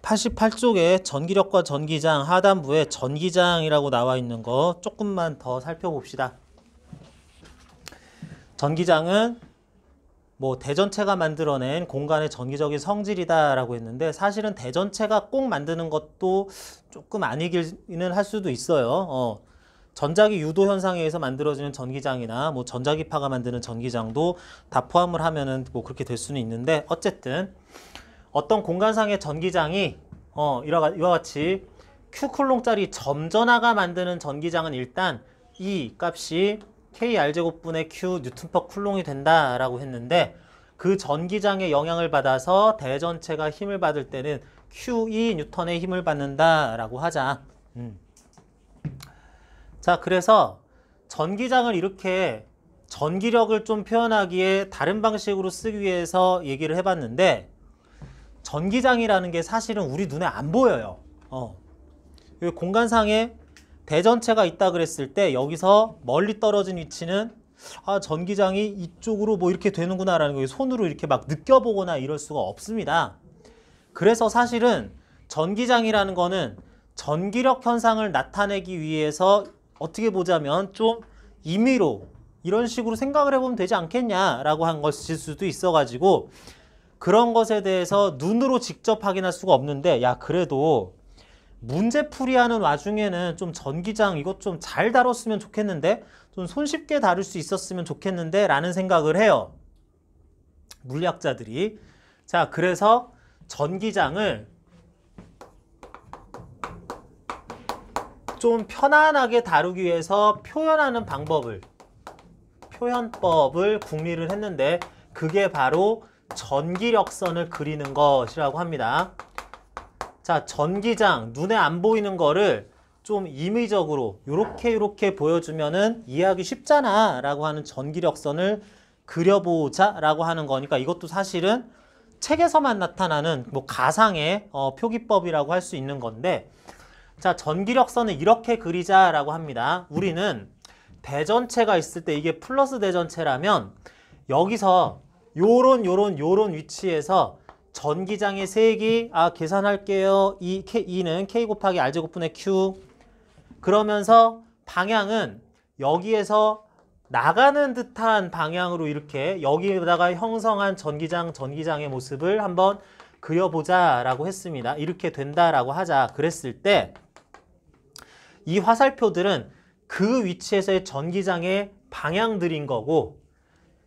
88쪽에 전기력과 전기장 하단부에 전기장이라고 나와 있는 거 조금만 더 살펴봅시다. 전기장은 뭐 대전체가 만들어낸 공간의 전기적인 성질이다 라고 했는데, 사실은 대전체가 꼭 만드는 것도 조금 아니기는 할 수도 있어요. 전자기 유도 현상에 의해서 만들어지는 전기장이나 뭐 전자기파가 만드는 전기장도 다 포함을 하면은 뭐 그렇게 될 수는 있는데, 어쨌든 어떤 공간상의 전기장이 이와 같이 Q쿨롱짜리 점전하가 만드는 전기장은 일단 이 값이 KR제곱분의 Q 뉴턴/퍼 쿨롱이 된다라고 했는데, 그 전기장의 영향을 받아서 대전체가 힘을 받을 때는 QE 뉴턴의 힘을 받는다라고 하자. 자, 그래서 전기장을 이렇게 전기력을 좀 표현하기에 다른 방식으로 쓰기 위해서 얘기를 해봤는데, 전기장이라는 게 사실은 우리 눈에 안 보여요. 여기 공간상에 대전체가 있다 그랬을 때 여기서 멀리 떨어진 위치는 전기장이 이쪽으로 뭐 이렇게 되는구나 라는 거 손으로 이렇게 막 느껴보거나 이럴 수가 없습니다. 그래서 사실은 전기장이라는 거는 전기력 현상을 나타내기 위해서 어떻게 보자면 좀 임의로 이런 식으로 생각을 해보면 되지 않겠냐라고 한 것일 수도 있어가지고, 그런 것에 대해서 눈으로 직접 확인할 수가 없는데, 야 그래도 문제풀이하는 와중에는 좀 전기장 이것 좀 잘 다뤘으면 좋겠는데, 좀 손쉽게 다룰 수 있었으면 좋겠는데 라는 생각을 해요, 물리학자들이. 자, 그래서 전기장을 좀 편안하게 다루기 위해서 표현법을 궁리를 했는데, 그게 바로 전기력선을 그리는 것이라고 합니다. 자, 전기장, 눈에 안 보이는 거를 좀 임의적으로 요렇게 보여주면은 이해하기 쉽잖아 라고 하는 전기력선을 그려보자 라고 하는 거니까, 이것도 사실은 책에서만 나타나는 뭐 가상의 표기법이라고 할 수 있는 건데, 자, 전기력선을 이렇게 그리자 라고 합니다. 우리는 대전체가 있을 때, 이게 플러스 대전체라면 여기서 요런 위치에서 전기장의 색이 계산할게요. E는 K 곱하기 R제곱분의 Q. 그러면서 방향은 여기에서 나가는 듯한 방향으로 이렇게 여기에다가 형성한 전기장의 모습을 한번 그려보자 라고 했습니다. 이렇게 된다라고 하자 그랬을 때, 이 화살표들은 그 위치에서의 전기장의 방향들인 거고,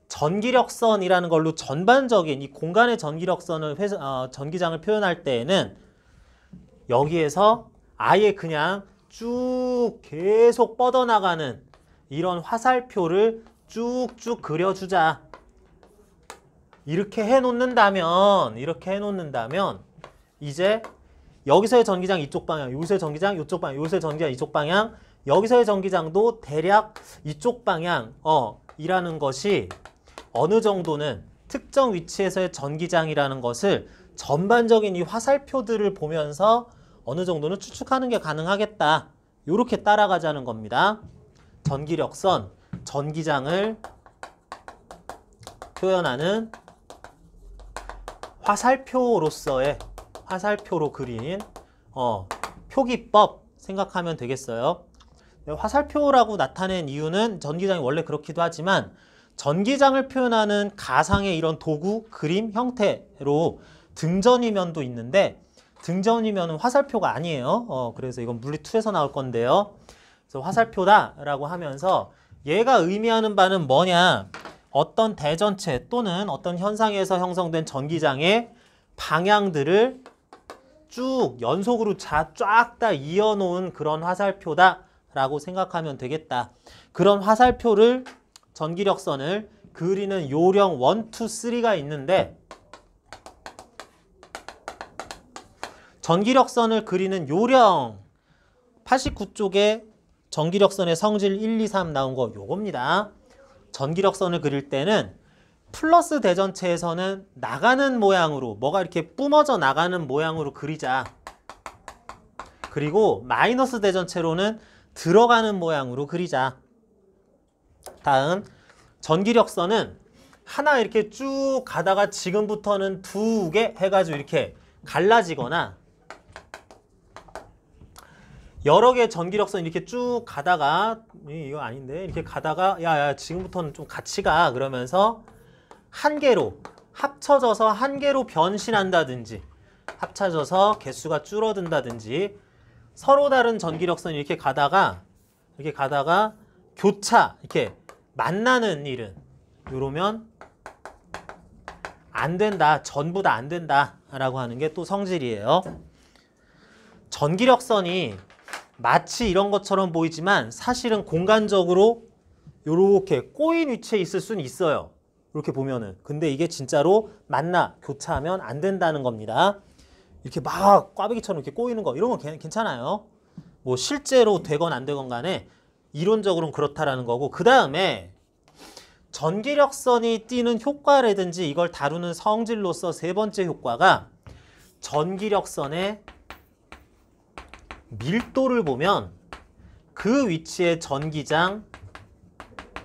전기력선이라는 걸로 전반적인 이 공간의 전기장을 표현할 때에는 여기에서 아예 그냥 쭉 계속 뻗어나가는 이런 화살표를 쭉쭉 그려주자. 이렇게 해놓는다면 이제 여기서의 전기장 이쪽 방향, 여기서의 전기장 이쪽 방향, 여기서의 전기장 이쪽 방향, 여기서의 전기장도 대략 이쪽 방향 이라는 것이 어느 정도는 특정 위치에서의 전기장이라는 것을 전반적인 이 화살표들을 보면서 어느 정도는 추측하는 게 가능하겠다. 이렇게 따라가자는 겁니다. 전기력선, 전기장을 표현하는 화살표로 그린 표기법 생각하면 되겠어요. 화살표라고 나타낸 이유는 전기장이 원래 그렇기도 하지만, 전기장을 표현하는 가상의 이런 도구, 그림 형태로 등전이면도 있는데, 등전이면은 화살표가 아니에요. 그래서 이건 물리2에서 나올 건데요. 그래서 화살표다라고 하면서 얘가 의미하는 바는 뭐냐? 어떤 대전체 또는 어떤 현상에서 형성된 전기장의 방향들을 쭉 연속으로 쫙 다 이어놓은 그런 화살표다라고 생각하면 되겠다. 그런 화살표를, 전기력선을 그리는 요령 1, 2, 3가 있는데, 전기력선을 그리는 요령 89쪽에 전기력선의 성질 1, 2, 3 나온 거 요겁니다. 전기력선을 그릴 때는 플러스 대전체에서는 나가는 모양으로, 뭐가 이렇게 뿜어져 나가는 모양으로 그리자. 그리고 마이너스 대전체로는 들어가는 모양으로 그리자. 다음, 전기력선은 하나 이렇게 쭉 가다가 지금부터는 두 개 해가지고 이렇게 갈라지거나 여러 개의 전기력선 이렇게 쭉 가다가 이거 아닌데 이렇게 가다가 야 지금부터는 좀 같이 가 그러면서 한 개로 합쳐져서 한 개로 변신한다든지 합쳐져서 개수가 줄어든다든지 서로 다른 전기력선이 이렇게 가다가 교차 이렇게 만나는 일은 이러면 안 된다. 전부 다 안 된다 라고 하는 게 또 성질이에요. 전기력선이 마치 이런 것처럼 보이지만 사실은 공간적으로 이렇게 꼬인 위치에 있을 수는 있어요. 이렇게 보면은. 근데 이게 진짜로 만나 교차하면 안 된다는 겁니다. 이렇게 막 꽈배기처럼 이렇게 꼬이는 거 이런 건 괜찮아요. 뭐 실제로 되건 안 되건 간에 이론적으로는 그렇다라는 거고, 그 다음에 전기력선이 띠는 효과라든지 이걸 다루는 성질로서 세 번째 효과가 전기력선의 밀도를 보면 그 위치의 전기장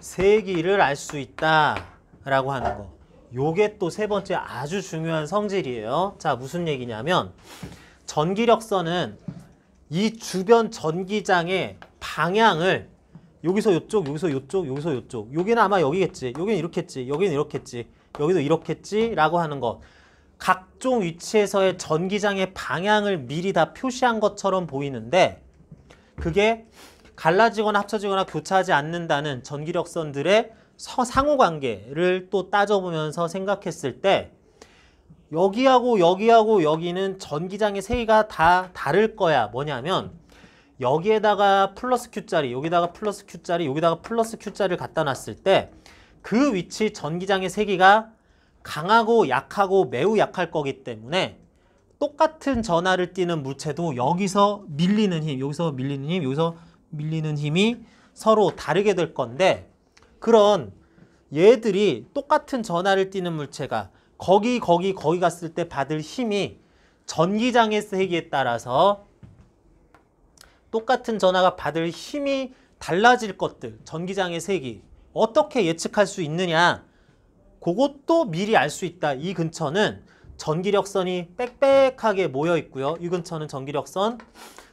세기를 알 수 있다라고 하는 거. 요게 또 세 번째 아주 중요한 성질이에요. 자, 무슨 얘기냐면 전기력선은 이 주변 전기장의 방향을 여기서 요쪽, 여기서 요쪽, 여기서 요쪽. 여기는 아마 여기겠지. 여기는 이렇겠지. 여기는 이렇겠지. 여기도 이렇겠지. 라고 하는 것. 각종 위치에서의 전기장의 방향을 미리 다 표시한 것처럼 보이는데 그게 갈라지거나 합쳐지거나 교차하지 않는다는 전기력선들의 상호관계를 또 따져보면서 생각했을 때 여기하고 여기하고 여기는 전기장의 세기가 다 다를 거야. 뭐냐면 여기에다가 플러스 Q짜리, 여기다가 플러스 Q짜리, 여기다가 플러스 Q짜리를 갖다 놨을 때 그 위치 전기장의 세기가 강하고 약하고 매우 약할 거기 때문에 똑같은 전하를 띠는 물체도 여기서 밀리는 힘, 여기서 밀리는 힘, 여기서 밀리는 힘이 서로 다르게 될 건데 그런 얘들이 똑같은 전하를 띠는 물체가 거기 갔을 때 받을 힘이 전기장의 세기에 따라서 똑같은 전하가 받을 힘이 달라질 것들, 전기장의 세기 어떻게 예측할 수 있느냐, 그것도 미리 알 수 있다. 이 근처는 전기력선이 빽빽하게 모여 있고요. 이 근처는 전기력선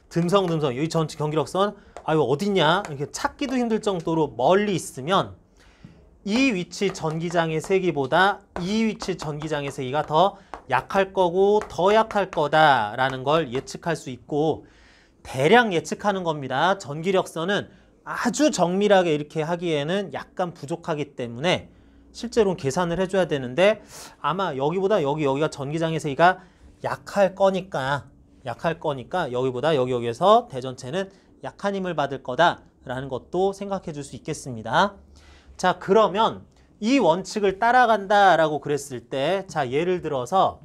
듬성듬성, 여기 전기력선 아유 어딨냐 이렇게 찾기도 힘들 정도로 멀리 있으면 이 위치 전기장의 세기보다 이 위치 전기장의 세기가 더 약할 거고 더 약할 거다라는 걸 예측할 수 있고, 대략 예측하는 겁니다. 전기력선은 아주 정밀하게 이렇게 하기에는 약간 부족하기 때문에 실제로는 계산을 해줘야 되는데 아마 여기보다 여기가 전기장의 세기가 약할 거니까 여기보다 여기에서 대전체는 약한 힘을 받을 거다라는 것도 생각해 줄 수 있겠습니다. 자, 그러면 이 원칙을 따라간다라고 그랬을 때, 자, 예를 들어서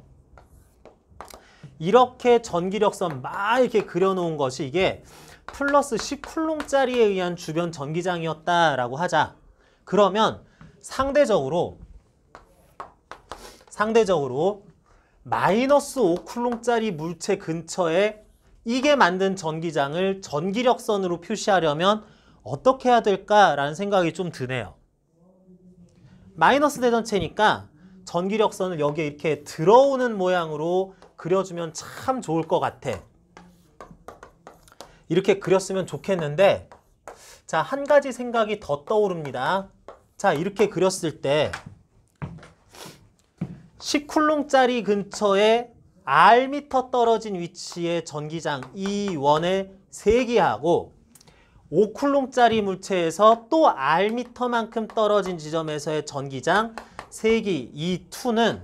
이렇게 전기력선 막 이렇게 그려놓은 것이 이게 플러스 10쿨롱짜리에 의한 주변 전기장이었다라고 하자. 그러면 상대적으로 마이너스 5쿨롱짜리 물체 근처에 이게 만든 전기장을 전기력선으로 표시하려면 어떻게 해야 될까라는 생각이 좀 드네요. 마이너스 대전체니까 전기력선을 여기에 이렇게 들어오는 모양으로 그려주면 참 좋을 것 같아. 이렇게 그렸으면 좋겠는데, 자, 한 가지 생각이 더 떠오릅니다. 자, 이렇게 그렸을 때 10쿨롱짜리 근처에 R미터 떨어진 위치의 전기장 E1의 세기하고 5쿨롱짜리 물체에서 또 R미터만큼 떨어진 지점에서의 전기장 세기 E2는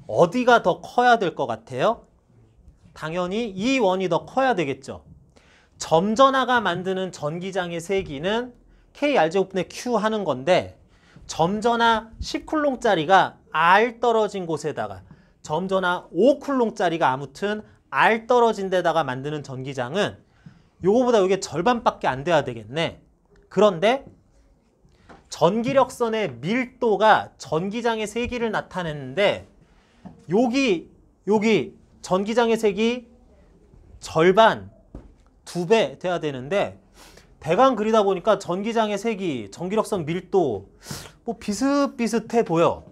어디가 더 커야 될 것 같아요? 당연히 E1이 더 커야 되겠죠. 점전하가 만드는 전기장의 세기는 KR제곱분의 Q 하는 건데 점전하 10쿨롱짜리가 R 떨어진 곳에다가 점전하 5쿨롱짜리가 아무튼 R 떨어진 데다가 만드는 전기장은 요거보다 요게 절반밖에 안 돼야 되겠네. 그런데 전기력선의 밀도가 전기장의 세기를 나타냈는데 여기 전기장의 색이 절반 2배 돼야 되는데 대강 그리다 보니까 전기장의 색이 전기력선 밀도 뭐 비슷비슷해 보여.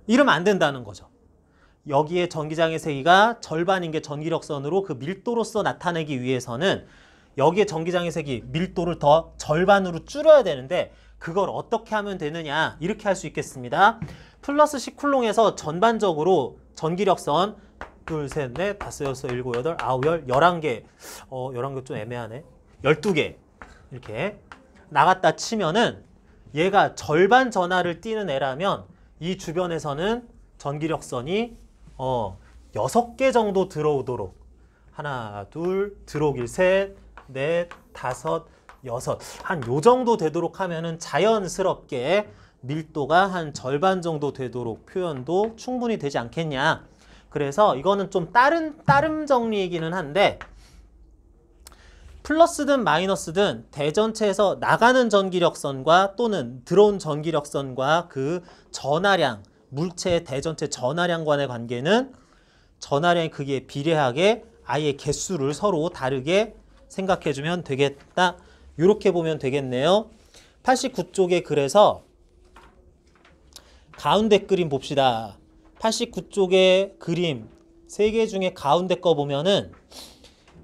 이러면 안 된다는 거죠. 여기에 전기장의 세기가 절반인 게 전기력선으로 그 밀도로서 나타내기 위해서는 여기에 전기장의 세기 밀도를 더 절반으로 줄여야 되는데 그걸 어떻게 하면 되느냐 이렇게 할 수 있겠습니다. 플러스 10쿨롱에서 전반적으로 전기력선 둘, 셋, 넷, 다섯, 여섯, 일곱, 여덟, 아홉, 열, 11개 11개 좀 애매하네. 12개 이렇게 나갔다 치면은 얘가 절반 전하를 띠는 애라면 이 주변에서는 전기력선이 6개 정도 들어오도록 하나, 둘, 들어오길 셋, 넷, 다섯, 여섯 한 요 정도 되도록 하면은 자연스럽게 밀도가 한 절반 정도 되도록 표현도 충분히 되지 않겠냐. 그래서 이거는 좀 따름 정리이기는 한데 플러스든 마이너스든 대전체에서 나가는 전기력선과 또는 들어온 전기력선과 그 전하량, 물체의 대전체 전하량 간의 관계는 전하량의 크기에 비례하게 아예 개수를 서로 다르게 생각해주면 되겠다. 이렇게 보면 되겠네요. 89쪽에 그래서 가운데 그림 봅시다. 89쪽의 그림 3개 중에 가운데 거 보면은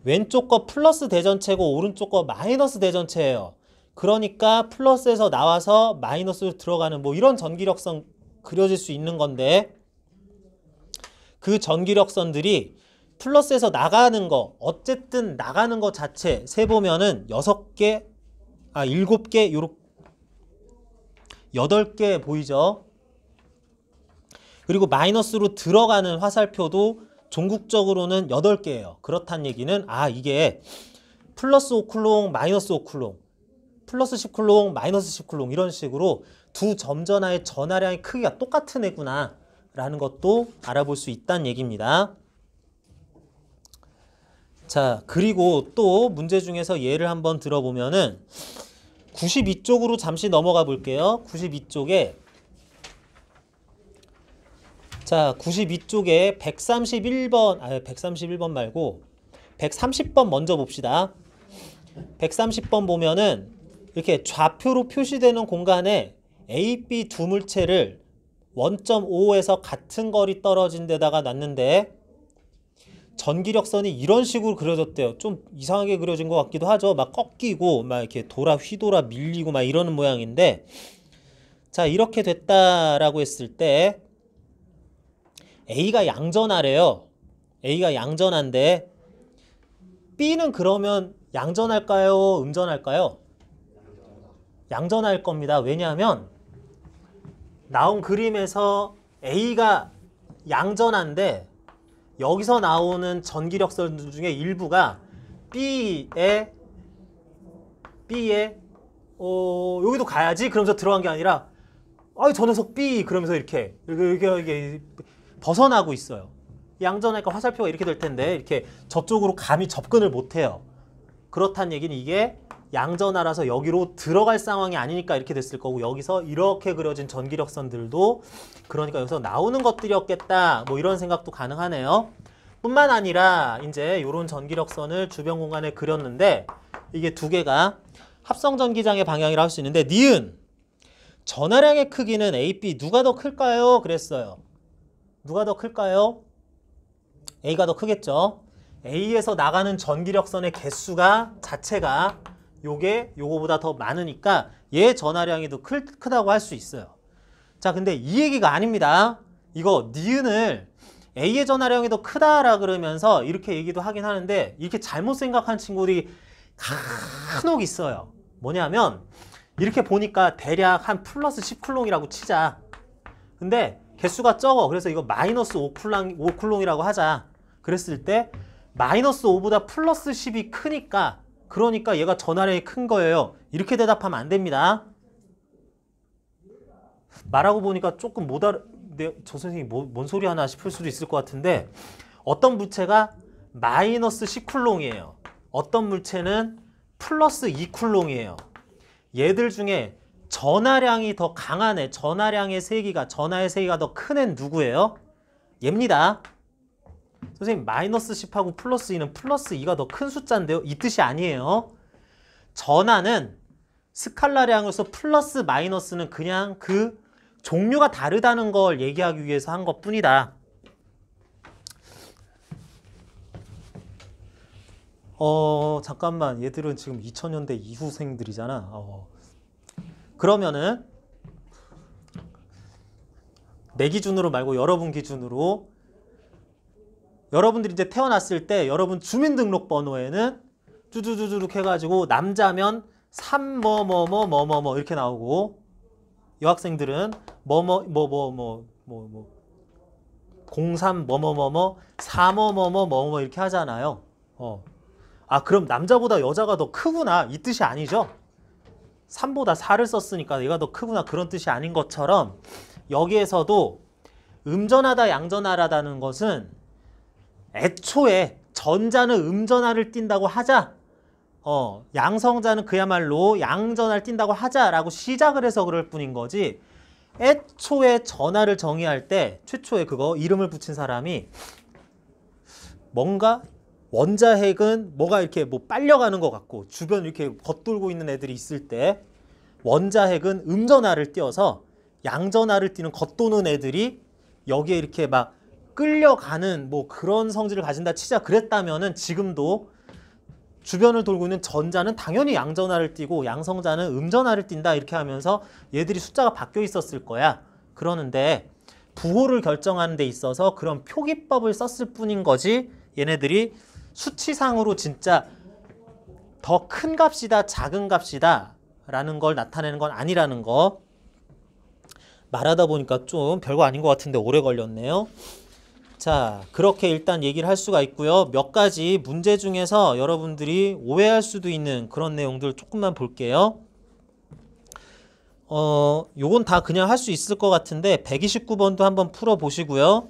왼쪽 거 플러스 대전체고 오른쪽 거 마이너스 대전체예요. 그러니까 플러스에서 나와서 마이너스로 들어가는 뭐 이런 전기력선 그려질 수 있는 건데 그 전기력선들이 플러스에서 나가는 거 어쨌든 나가는 거 자체 세보면은 7개 7개 요렇게 8개 보이죠? 그리고 마이너스로 들어가는 화살표도 종국적으로는 8개예요. 그렇다는 얘기는 이게 플러스 5쿨롱, 마이너스 5쿨롱, 플러스 10쿨롱, 마이너스 10쿨롱 이런 식으로 두 점전하의 전하량의 크기가 똑같은 애구나 라는 것도 알아볼 수 있다는 얘기입니다. 자, 그리고 또 문제 중에서 예를 한번 들어보면은 92쪽으로 잠시 넘어가 볼게요. 92쪽에 자, 92쪽에 131번, 131번 말고 130번 먼저 봅시다. 130번 보면은 이렇게 좌표로 표시되는 공간에 A, B 두 물체를 1.5에서 같은 거리 떨어진 데다가 놨는데 전기력선이 이런 식으로 그려졌대요. 좀 이상하게 그려진 것 같기도 하죠. 막 꺾이고 막 이렇게 휘돌아 밀리고 막 이러는 모양인데 자, 이렇게 됐다라고 했을 때 A가 양전하래요. A가 양전한데 B는 그러면 양전할까요? 음전할까요? 양전할 겁니다. 왜냐하면 나온 그림에서 A가 양전한데 여기서 나오는 전기력선 중에 일부가 B에 여기도 가야지 그러면서 들어간 게 아니라 저 녀석 B 그러면서 이렇게 벗어나고 있어요. 양전하니까 화살표가 이렇게 될 텐데 이렇게 저쪽으로 감히 접근을 못해요. 그렇다는 얘기는 이게 양전하라서 여기로 들어갈 상황이 아니니까 이렇게 됐을 거고 여기서 이렇게 그려진 전기력선들도 그러니까 여기서 나오는 것들이었겠다 뭐 이런 생각도 가능하네요. 뿐만 아니라 이제 이런 전기력선을 주변 공간에 그렸는데 이게 두 개가 합성전기장의 방향이라 할 수 있는데 니은 전하량의 크기는 A, B 누가 더 클까요? 그랬어요. 누가 더 클까요? A가 더 크겠죠. A에서 나가는 전기력선의 개수가 자체가 요거보다 더 많으니까 얘 전하량이 더 크다고 할 수 있어요. 자, 근데 이 얘기가 아닙니다. 이거 니은을 A의 전하량이 더 크다라 그러면서 이렇게 얘기도 하긴 하는데 이렇게 잘못 생각한 친구들이 간혹 있어요. 뭐냐면 이렇게 보니까 대략 한 플러스 10쿨롱이라고 치자. 근데 개수가 적어. 그래서 이거 마이너스 5쿨롱이라고 하자. 그랬을 때 마이너스 5보다 플러스 10이 크니까 그러니까 얘가 전하량이 큰 거예요. 이렇게 대답하면 안 됩니다. 말하고 보니까 조금 저 선생님이 뭔 소리 하나 싶을 수도 있을 것 같은데 어떤 물체가 마이너스 10쿨롱이에요. 어떤 물체는 플러스 2쿨롱이에요. 얘들 중에 전하량이 더 강한 애, 전하량의 세기가 더 큰 애는 누구예요? 얘입니다. 선생님 마이너스 10하고 플러스 2는 플러스 2가 더 큰 숫자인데요. 이 뜻이 아니에요. 전하는 스칼라량으로서 플러스 마이너스는 그냥 그 종류가 다르다는 걸 얘기하기 위해서 한 것뿐이다. 잠깐만. 얘들은 지금 2000년대 이후생들이잖아. 그러면은 내 기준으로 말고 여러분 기준으로 여러분들이 이제 태어났을 때 여러분 주민등록번호에는 쭈쭈쭈쭈 해가지고 남자면 3 뭐뭐뭐뭐뭐뭐 이렇게 나오고 여학생들은 03 뭐뭐뭐뭐 4 뭐뭐뭐뭐 이렇게 하잖아요. 그럼 남자보다 여자가 더 크구나 이 뜻이 아니죠. 3보다 4를 썼으니까 얘가 더 크구나 그런 뜻이 아닌 것처럼 여기에서도 음전하다 양전하다는 것은 애초에 전자는 음전하를 띈다고 하자 양성자는 그야말로 양전하를 띈다고 하자라고 시작을 해서 그럴 뿐인 거지 애초에 전하를 정의할 때 최초에 그거 이름을 붙인 사람이 뭔가 원자핵은 뭐가 이렇게 뭐 빨려가는 것 같고 주변 이렇게 겉돌고 있는 애들이 있을 때 원자핵은 음전하를 띄어서 양전하를 띄는 겉도는 애들이 여기에 이렇게 막 끌려가는 뭐 그런 성질을 가진다 치자 그랬다면은 지금도 주변을 돌고 있는 전자는 당연히 양전하를 띄고 양성자는 음전하를 띈다 이렇게 하면서 얘들이 숫자가 바뀌어 있었을 거야. 그러는데 부호를 결정하는 데 있어서 그런 표기법을 썼을 뿐인 거지 얘네들이 수치상으로 진짜 더 큰 값이다 작은 값이다 라는 걸 나타내는 건 아니라는 거 말하다 보니까 좀 별거 아닌 것 같은데 오래 걸렸네요. 자, 그렇게 일단 얘기를 할 수가 있고요. 몇 가지 문제 중에서 여러분들이 오해할 수도 있는 그런 내용들 조금만 볼게요. 요건 다 그냥 할 수 있을 것 같은데 129번도 한번 풀어보시고요.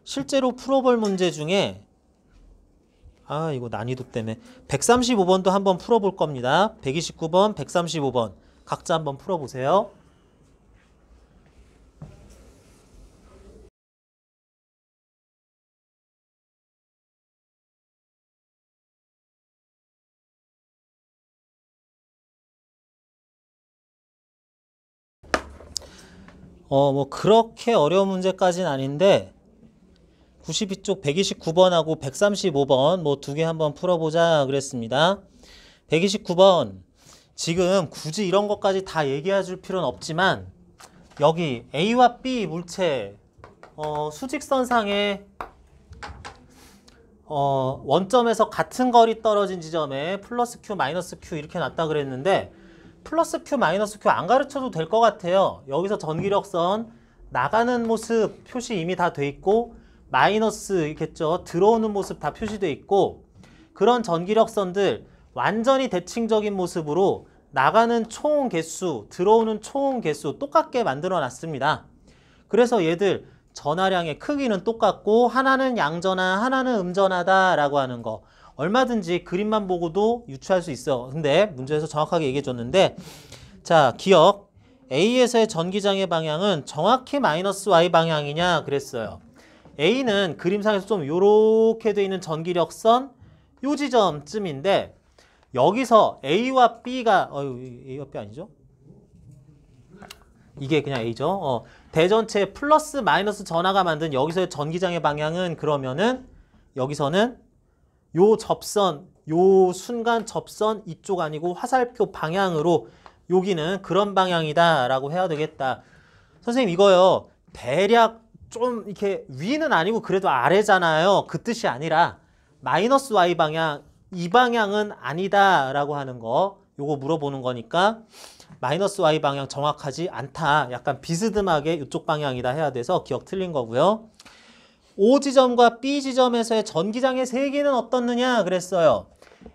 실제로 풀어볼 문제 중에 이거 난이도 때문에 135번도 한번 풀어볼 겁니다. 129번, 135번 각자 한번 풀어보세요. 뭐 그렇게 어려운 문제까지는 아닌데 92쪽 129번하고 135번 뭐 두 개 한번 풀어보자 그랬습니다. 129번 지금 굳이 이런 것까지 다 얘기해 줄 필요는 없지만 여기 A와 B 물체 수직선상에 원점에서 같은 거리 떨어진 지점에 플러스 Q 마이너스 Q 이렇게 놨다 그랬는데 플러스 Q 마이너스 Q 안 가르쳐도 될 것 같아요. 여기서 전기력선 나가는 모습 표시 이미 다 돼 있고 마이너스 있겠죠. 들어오는 모습 다 표시돼 있고 그런 전기력선들 완전히 대칭적인 모습으로 나가는 총 개수, 들어오는 총 개수 똑같게 만들어 놨습니다. 그래서 얘들 전하량의 크기는 똑같고 하나는 양전하, 하나는 음전하다 라고 하는 거 얼마든지 그림만 보고도 유추할 수 있어. 근데 문제에서 정확하게 얘기해 줬는데 자, 기억 A에서의 전기장의 방향은 정확히 마이너스 Y 방향이냐 그랬어요. A는 그림상에서 좀 요렇게 돼 있는 전기력선 요 지점쯤인데 여기서 A와 B가 A와 B 아니죠? 이게 그냥 A죠. 대전체 플러스 마이너스 전하가 만든 여기서의 전기장의 방향은 그러면은 여기서는 요 접선, 요 순간 접선 이쪽 아니고 화살표 방향으로 여기는 그런 방향이다 라고 해야 되겠다. 선생님 이거요. 대략 좀 이렇게 위는 아니고 그래도 아래잖아요. 그 뜻이 아니라 마이너스 Y 방향 이 방향은 아니다 라고 하는 거 요거 물어보는 거니까 마이너스 Y 방향 정확하지 않다. 약간 비스듬하게 이쪽 방향이다 해야 돼서 기억 틀린 거고요. O 지점과 B 지점에서의 전기장의 세기는 어떻느냐 그랬어요.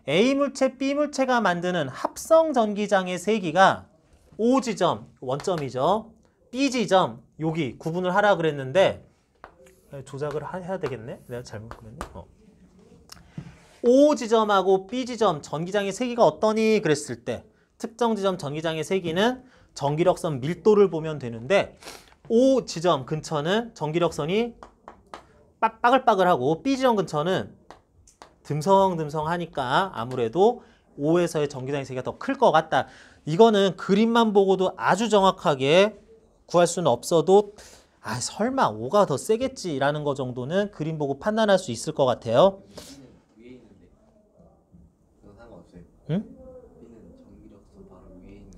A 물체, B 물체가 만드는 합성 전기장의 세기가 O 지점, 원점이죠. B 지점, 여기 구분을 하라 그랬는데 조작을 해야 되겠네. 내가 잘못 그랬네. O 지점하고 B 지점 전기장의 세기가 어떠니 그랬을 때 특정 지점 전기장의 세기는 전기력선 밀도를 보면 되는데 O 지점 근처는 전기력선이 빠글빠글하고 B 지점 근처는 듬성듬성하니까 아무래도 O에서의 전기장의 세기가 더 클 것 같다. 이거는 그림만 보고도 아주 정확하게 구할 수는 없어도 설마 O가 더 세겠지라는 거 정도는 그림 보고 판단할 수 있을 것 같아요. 응? B는 전기력선 바로 위에 있는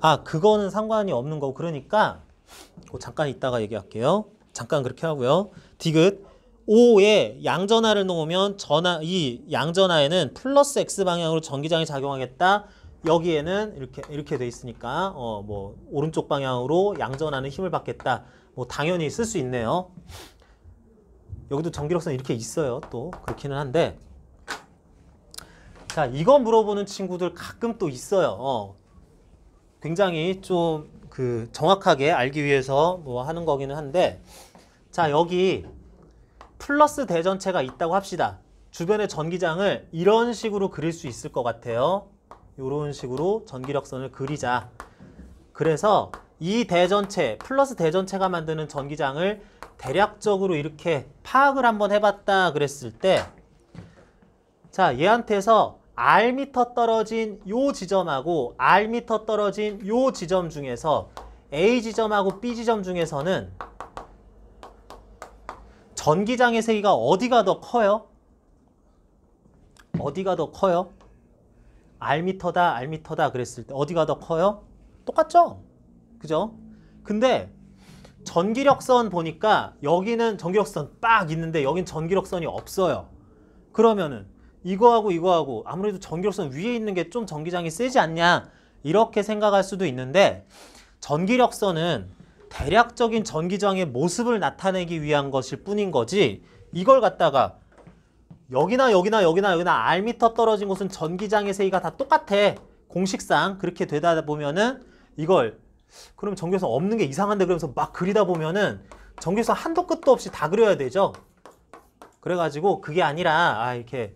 아, 그거는 상관이 없는 거고. 그러니까 잠깐 이따가 얘기할게요. 잠깐 그렇게 하고요. 디귿 5에 양전하를 놓으면 이 양전하에는 플러스 X 방향으로 전기장이 작용하겠다. 여기에는 이렇게 돼 있으니까 뭐 오른쪽 방향으로 양전하는 힘을 받겠다. 뭐 당연히 쓸 수 있네요. 여기도 전기력선 이렇게 있어요. 또 그렇기는 한데 자, 이거 물어보는 친구들 가끔 또 있어요. 굉장히 좀 정확하게 알기 위해서 뭐 하는 거기는 한데 자, 여기 플러스 대전체가 있다고 합시다. 주변의 전기장을 이런 식으로 그릴 수 있을 것 같아요. 이런 식으로 전기력선을 그리자. 그래서 이 대전체, 플러스 대전체가 만드는 전기장을 대략적으로 이렇게 파악을 한번 해봤다 그랬을 때 자, 얘한테서 R미터 떨어진 요 지점하고 R미터 떨어진 요 지점 중에서 A 지점하고 B 지점 중에서는 전기장의 세기가 어디가 더 커요? 어디가 더 커요? R미터다, R미터다 그랬을 때 어디가 더 커요? 똑같죠? 그죠? 근데 전기력선 보니까 여기는 전기력선 빡 있는데 여긴 전기력선이 없어요. 그러면은 이거하고 아무래도 전기력선 위에 있는 게 좀 전기장이 세지 않냐 이렇게 생각할 수도 있는데 전기력선은 대략적인 전기장의 모습을 나타내기 위한 것일 뿐인 거지 이걸 갖다가 여기나 R미터 떨어진 곳은 전기장의 세기가 다 똑같아. 공식상 그렇게 되다 보면은 이걸 그럼 전기력선 없는 게 이상한데 그러면서 막 그리다 보면은 전기력선 한도 끝도 없이 다 그려야 되죠. 그래가지고 그게 아니라 이렇게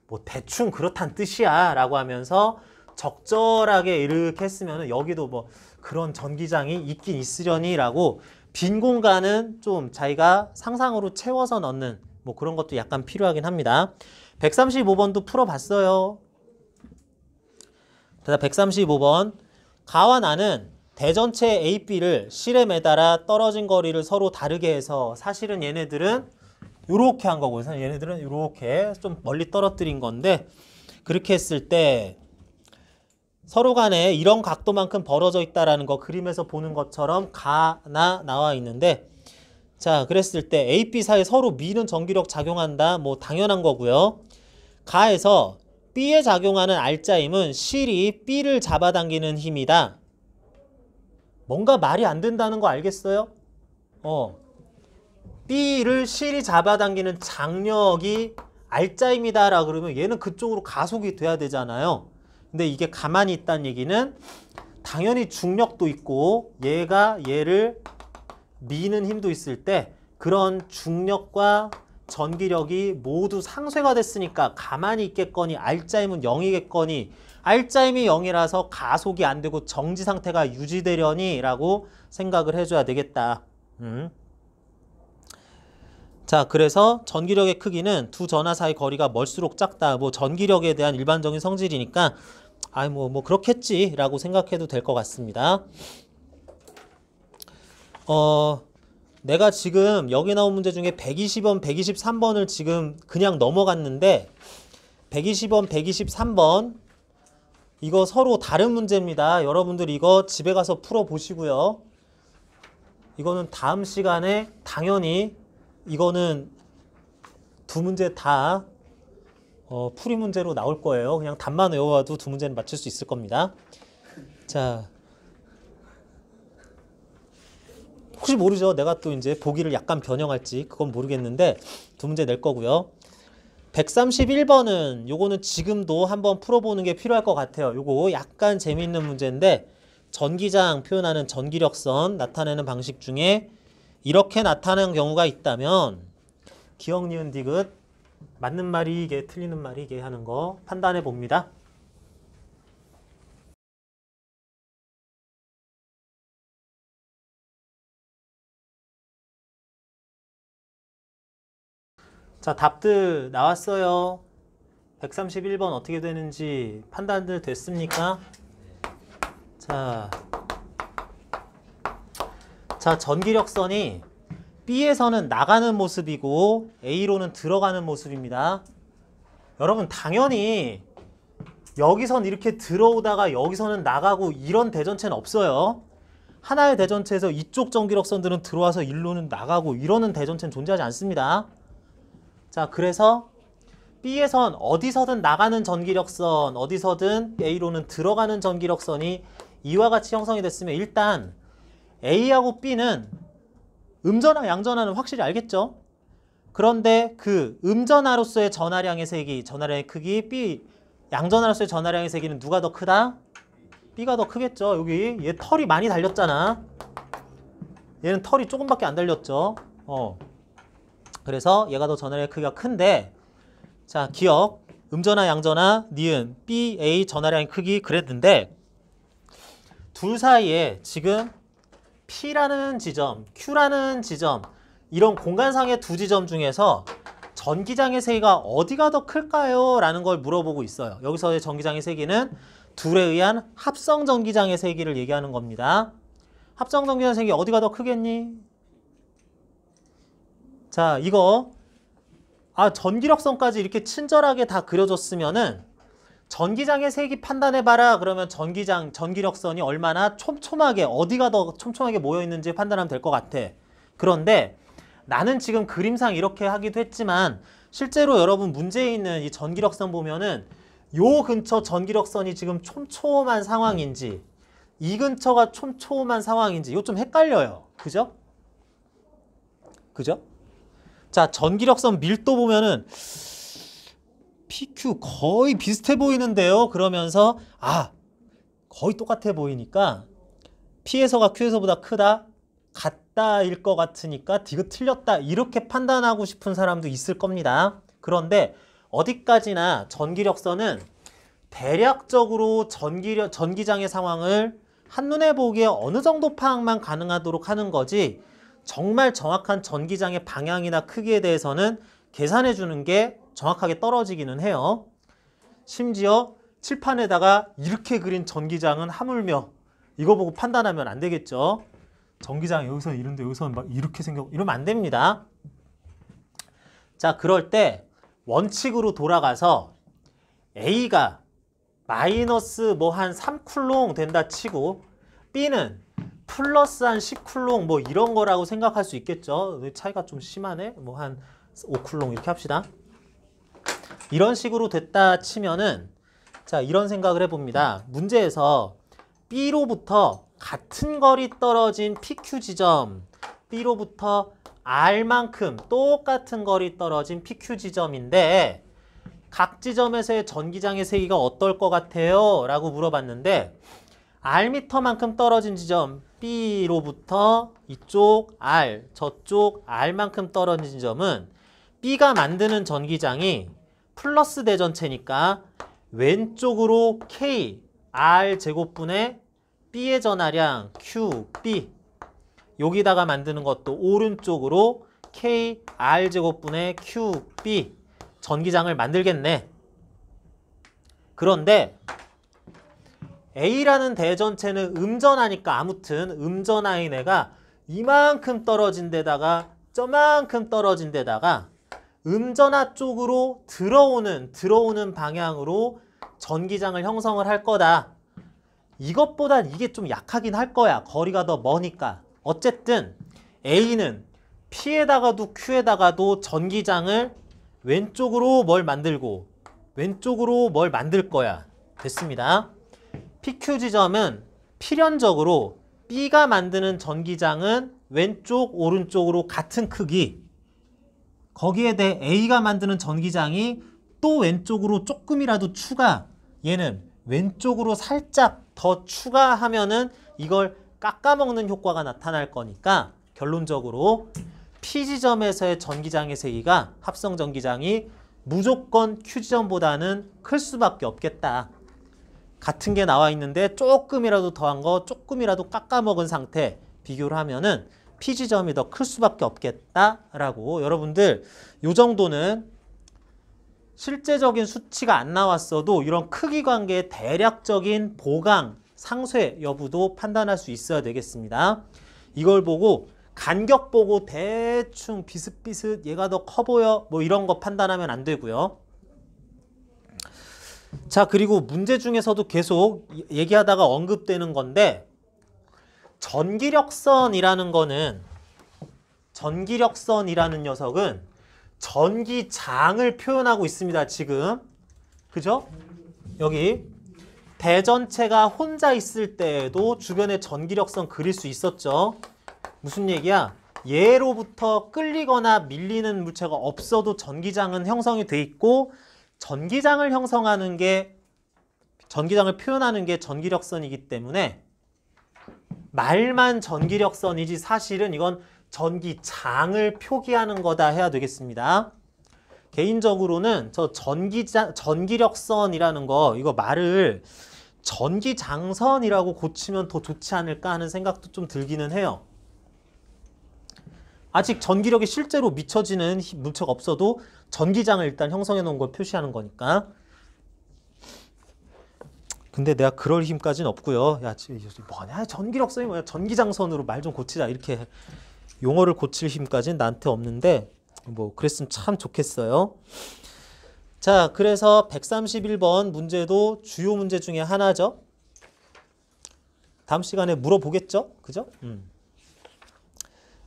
뭐 대충 그렇단 뜻이야 라고 하면서 적절하게 이렇게 했으면은 여기도 뭐 그런 전기장이 있긴 있으려니 라고 빈 공간은 좀 자기가 상상으로 채워서 넣는 뭐 그런 것도 약간 필요하긴 합니다. 135번도 풀어봤어요. 대답 135번. 가와 나는 대전체 A, B를 실에 매달아 떨어진 거리를 서로 다르게 해서 사실은 얘네들은 요렇게 한 거고 얘네들은 요렇게 좀 멀리 떨어뜨린 건데 그렇게 했을 때 서로 간에 이런 각도만큼 벌어져 있다라는 거 그림에서 보는 것처럼 가나 나와 있는데 자, 그랬을 때 A, B 사이에 서로 미는 전기력 작용한다. 뭐 당연한 거고요. 가에서 B에 작용하는 R자임은 실이 B를 잡아당기는 힘이다. 뭔가 말이 안 된다는 거 알겠어요? B를 실이 잡아당기는 장력이 R자임이다 라고 그러면 얘는 그쪽으로 가속이 돼야 되잖아요. 근데 이게 가만히 있다는 얘기는 당연히 중력도 있고 얘가 얘를 미는 힘도 있을 때 그런 중력과 전기력이 모두 상쇄가 됐으니까 가만히 있겠거니 R자임은 0이겠거니 R자임이 0이라서 가속이 안 되고 정지 상태가 유지되려니 라고 생각을 해줘야 되겠다. 자, 그래서 전기력의 크기는 두 전하 사이 거리가 멀수록 작다. 뭐 전기력에 대한 일반적인 성질이니까 뭐 그렇겠지 라고 생각해도 될 것 같습니다. 내가 지금 여기 나온 문제 중에 120번, 123번을 지금 그냥 넘어갔는데 120번, 123번 이거 서로 다른 문제입니다. 여러분들 이거 집에 가서 풀어보시고요. 이거는 다음 시간에 당연히 이거는 두 문제 다 풀이 문제로 나올 거예요. 그냥 답만 외워와도 두 문제는 맞출 수 있을 겁니다. 자, 혹시 모르죠. 내가 또 이제 보기를 약간 변형할지 그건 모르겠는데 두 문제 낼 거고요. 131번은 요거는 지금도 한번 풀어보는 게 필요할 것 같아요. 요거 약간 재미있는 문제인데 전기장 표현하는 전기력선 나타내는 방식 중에 이렇게 나타나는 경우가 있다면 기억, 니은, 디귿 맞는 말이 이게 틀리는 말이 이게 하는 거 판단해 봅니다. 자, 답들 나왔어요. 131번 어떻게 되는지 판단들 됐습니까? 자, 전기력선이 B에서는 나가는 모습이고 A로는 들어가는 모습입니다. 여러분 당연히 여기선 이렇게 들어오다가 여기서는 나가고 이런 대전체는 없어요. 하나의 대전체에서 이쪽 전기력선들은 들어와서 일로는 나가고 이러는 대전체는 존재하지 않습니다. 자, 그래서 B에선 어디서든 나가는 전기력선, 어디서든 A로는 들어가는 전기력선이 이와 같이 형성이 됐으면 일단 A하고 B는 음전하, 양전하는 확실히 알겠죠? 그런데 그 음전하로서의 전하량의 세기, 전하량의 크기, B 양전하로서의 전하량의 세기는 누가 더 크다? B가 더 크겠죠. 여기 얘 털이 많이 달렸잖아. 얘는 털이 조금밖에 안 달렸죠. 그래서 얘가 더 전하량의 크기가 큰데, 자, 기억 음전하, 양전하, 니은, B, A 전하량의 크기 그랬는데 둘 사이에 지금 P라는 지점, Q라는 지점, 이런 공간상의 두 지점 중에서 전기장의 세기가 어디가 더 클까요? 라는 걸 물어보고 있어요. 여기서의 전기장의 세기는 둘에 의한 합성 전기장의 세기를 얘기하는 겁니다. 합성 전기장의 세기 어디가 더 크겠니? 자, 이거 전기력선까지 이렇게 친절하게 다 그려줬으면은 전기장의 세기 판단해봐라. 그러면 전기력선이 얼마나 촘촘하게, 어디가 더 촘촘하게 모여있는지 판단하면 될 것 같아. 그런데 나는 지금 그림상 이렇게 하기도 했지만 실제로 여러분 문제에 있는 이 전기력선 보면은 요 근처 전기력선이 지금 촘촘한 상황인지 이 근처가 촘촘한 상황인지 이거 좀 헷갈려요. 그죠? 그죠? 자, 전기력선 밀도 보면은 PQ 거의 비슷해 보이는데요. 그러면서 거의 똑같아 보이니까 P에서가 Q에서보다 크다? 같다일 것 같으니까 이거 틀렸다 이렇게 판단하고 싶은 사람도 있을 겁니다. 그런데 어디까지나 전기력선은 대략적으로 전기장의 상황을 한눈에 보기에 어느 정도 파악만 가능하도록 하는 거지 정말 정확한 전기장의 방향이나 크기에 대해서는 계산해 주는 게 정확하게 떨어지기는 해요. 심지어 칠판에다가 이렇게 그린 전기장은 하물며 이거 보고 판단하면 안 되겠죠. 전기장 여기서 이런데 여기서는 막 이렇게 이러면 안 됩니다. 자, 그럴 때 원칙으로 돌아가서 A가 마이너스 뭐 한 3쿨롱 된다 치고 B는 플러스 한 10쿨롱 뭐 이런 거라고 생각할 수 있겠죠. 차이가 좀 심하네. 뭐 한 5쿨롱 이렇게 합시다. 이런 식으로 됐다 치면은 자, 이런 생각을 해봅니다. 문제에서 B로부터 같은 거리 떨어진 PQ 지점, B로부터 R만큼 똑같은 거리 떨어진 PQ 지점인데 각 지점에서의 전기장의 세기가 어떨 것 같아요? 라고 물어봤는데 R미터만큼 떨어진 지점 B로부터 이쪽 R, 저쪽 R만큼 떨어진 지점은 B가 만드는 전기장이 플러스 대전체니까 왼쪽으로 K, R 제곱분의 B의 전하량 Q, B 여기다가 만드는 것도 오른쪽으로 K, R 제곱분의 Q, B 전기장을 만들겠네. 그런데 A라는 대전체는 음전하니까 아무튼 음전하인 애가 이만큼 떨어진 데다가 저만큼 떨어진 데다가 음전하 쪽으로 들어오는 방향으로 전기장을 형성을 할 거다. 이것보단 이게 좀 약하긴 할 거야. 거리가 더 머니까. 어쨌든 A는 P에다가도 Q에다가도 전기장을 왼쪽으로 뭘 만들고 왼쪽으로 뭘 만들 거야. 됐습니다. PQ 지점은 필연적으로 B가 만드는 전기장은 왼쪽, 오른쪽으로 같은 크기. 거기에 대해 A가 만드는 전기장이 또 왼쪽으로 조금이라도 추가, 얘는 왼쪽으로 살짝 더 추가하면은 이걸 깎아먹는 효과가 나타날 거니까 결론적으로 P지점에서의 전기장의 세기가 합성 전기장이 무조건 Q지점보다는 클 수밖에 없겠다. 같은 게 나와 있는데 조금이라도 더한 거 조금이라도 깎아먹은 상태 비교를 하면은 P지점이 더 클 수밖에 없겠다라고 여러분들 요 정도는 실제적인 수치가 안 나왔어도 이런 크기 관계의 대략적인 보강, 상쇄 여부도 판단할 수 있어야 되겠습니다. 이걸 보고 간격 보고 대충 비슷비슷 얘가 더 커 보여 뭐 이런 거 판단하면 안 되고요. 자, 그리고 문제 중에서도 계속 얘기하다가 언급되는 건데 전기력선이라는 녀석은 전기장을 표현하고 있습니다. 지금. 그죠? 여기 대전체가 혼자 있을 때에도 주변에 전기력선 그릴 수 있었죠. 무슨 얘기야? 얘로부터 끌리거나 밀리는 물체가 없어도 전기장은 형성이 돼 있고 전기장을 표현하는 게 전기력선이기 때문에 말만 전기력선이지 사실은 이건 전기장을 표기하는 거다 해야 되겠습니다. 개인적으로는 저 전기력선이라는 거 이거 말을 전기장선이라고 고치면 더 좋지 않을까 하는 생각도 좀 들기는 해요. 아직 전기력이 실제로 미쳐지는 물체가 없어도 전기장을 일단 형성해 놓은 걸 표시하는 거니까. 근데 내가 그럴 힘까지는 없고요. 야, 뭐냐? 전기력선이 뭐야? 전기장선으로 말 좀 고치자. 이렇게 용어를 고칠 힘까지는 나한테 없는데 뭐 그랬으면 참 좋겠어요. 자, 그래서 131번 문제도 주요 문제 중에 하나죠. 다음 시간에 물어보겠죠? 그죠?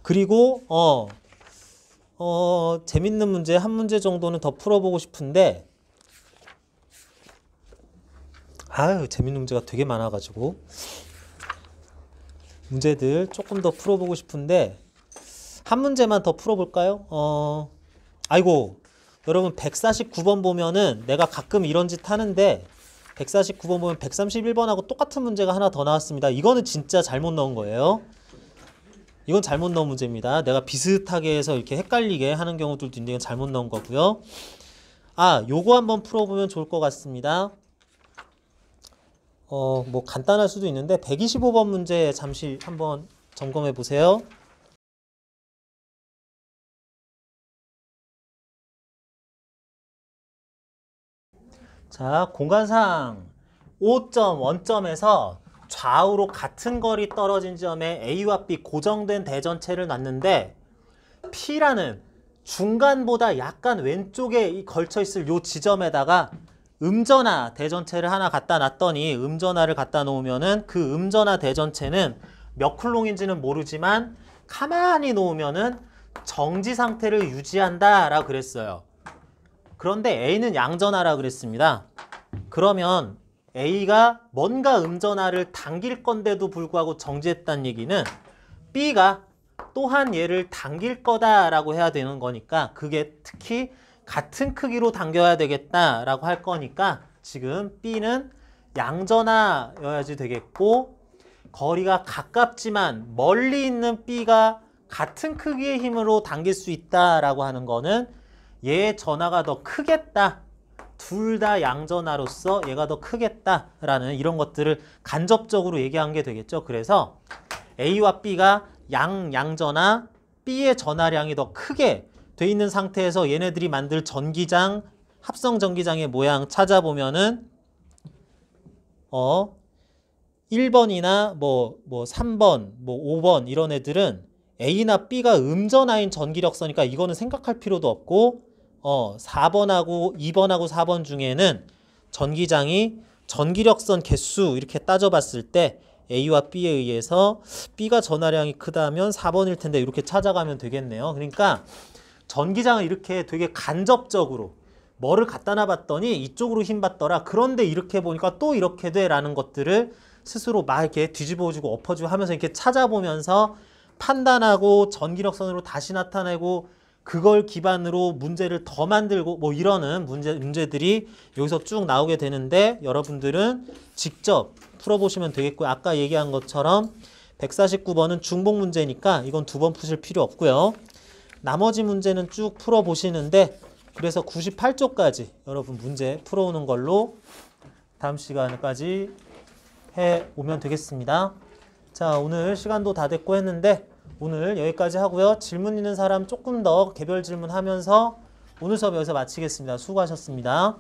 그리고 재밌는 문제 한 문제 정도는 더 풀어보고 싶은데 아유, 재밌는 문제가 되게 많아가지고 문제들 조금 더 풀어보고 싶은데 한 문제만 더 풀어볼까요? 아이고, 여러분 149번 보면은 내가 가끔 이런 짓 하는데 149번 보면 131번하고 똑같은 문제가 하나 더 나왔습니다. 이거는 진짜 잘못 넣은 거예요. 이건 잘못 넣은 문제입니다. 내가 비슷하게 해서 이렇게 헷갈리게 하는 경우들도 있는데 이건 잘못 넣은 거고요. 아, 요거 한번 풀어보면 좋을 것 같습니다. 뭐 간단할 수도 있는데 125번 문제 잠시 한번 점검해 보세요. 자, 공간상 5점 원점에서 좌우로 같은 거리 떨어진 점에 A와 B 고정된 대전체를 놨는데 P라는 중간보다 약간 왼쪽에 걸쳐 있을 요 지점에다가 음전화 대전체를 하나 갖다 놨더니 음전화를 갖다 놓으면은 그 음전화 대전체는 몇 쿨롱인지는 모르지만 가만히 놓으면은 정지 상태를 유지한다 라고 그랬어요. 그런데 A는 양전화라 그랬습니다. 그러면 A가 뭔가 음전화를 당길 건데도 불구하고 정지했다는 얘기는 B가 또한 얘를 당길 거다라고 해야 되는 거니까 그게 특히 같은 크기로 당겨야 되겠다라고 할 거니까 지금 B는 양전화여야지 되겠고 거리가 가깝지만 멀리 있는 B가 같은 크기의 힘으로 당길 수 있다라고 하는 거는 얘의 전화가 더 크겠다. 둘 다 양전화로서 얘가 더 크겠다라는 이런 것들을 간접적으로 얘기한 게 되겠죠. 그래서 A와 B가 양전화, B의 전화량이 더 크게 돼 있는 상태에서 얘네들이 만들 전기장, 합성 전기장의 모양 찾아보면은 1번이나 뭐 3번, 뭐 5번 이런 애들은 A나 B가 음전화인 전기력서니까 이거는 생각할 필요도 없고 4번하고 2번하고 4번 중에는 전기장이 전기력선 개수 이렇게 따져봤을 때 A와 B에 의해서 B가 전화량이 크다면 4번일 텐데 이렇게 찾아가면 되겠네요. 그러니까 전기장을 이렇게 되게 간접적으로 뭐를 갖다 놔봤더니 이쪽으로 힘 받더라. 그런데 이렇게 보니까 또 이렇게 돼 라는 것들을 스스로 막 이렇게 뒤집어주고 엎어주고 하면서 이렇게 찾아보면서 판단하고 전기력선으로 다시 나타내고 그걸 기반으로 문제를 더 만들고 뭐 이러는 문제들이 여기서 쭉 나오게 되는데 여러분들은 직접 풀어보시면 되겠고요. 아까 얘기한 것처럼 149번은 중복 문제니까 이건 두 번 푸실 필요 없고요. 나머지 문제는 쭉 풀어보시는데 그래서 98쪽까지 여러분 문제 풀어오는 걸로 다음 시간까지 해오면 되겠습니다. 자, 오늘 시간도 다 됐고 했는데 오늘 여기까지 하고요. 질문 있는 사람 조금 더 개별 질문하면서 오늘 수업 여기서 마치겠습니다. 수고하셨습니다.